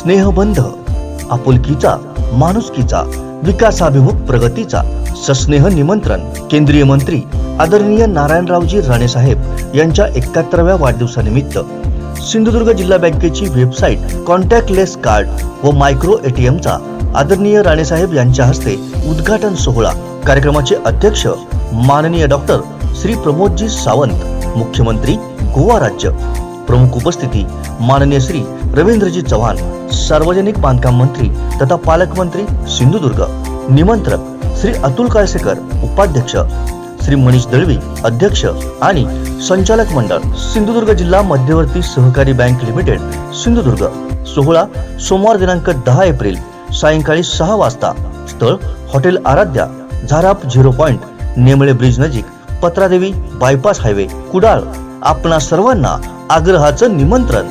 स्नेहबंध, आपुलकीचा, माणुसकीचा, विकासाभिमुख प्रगतीचा सस्नेह निमंत्रण. केंद्रीय मंत्री आदरणीय नारायणरावजी राणे साहेब यांच्या 71व्या वाढदिवसानिमित्त सिंधुदुर्ग जिल्हा बँकेची वेबसाईट, कॉन्टॅक्टलेस कार्ड व मायक्रो एटीएमचा आदरणीय राणे साहेब यांच्या हस्ते उद्घाटन सोहळा. कार्यक्रमाचे अध्यक्ष माननीय डॉक्टर श्री प्रमोदजी सावंत, मुख्यमंत्री गोवा राज्य. प्रमुख उपस्थिती माननीय श्री रवींद्रजी चव्हाण, सार्वजनिक बांधकाम मंत्री तथा पालकमंत्री सिंधुदुर्ग. निमंत्रक श्री अतुल काळसेकर, उपाध्यक्ष, श्री मनीष दळवी, अध्यक्ष आणि संचालक मंडळ, सिंधुदुर्ग जिल्हा मध्यवर्ती सहकारी बँक लिमिटेड, सिंधुदुर्ग. सोहळा सोमवार दिनांक 10 एप्रिल सायंकाळी 6 वाजता. स्थळ hotel Aaradhya, Zarap 0 point, नेमळे bridge नजीक, पत्रादेवी बायपास हायवे, कुडाळ. आपणा सर्वांना आग्रहाचं निमंत्रण.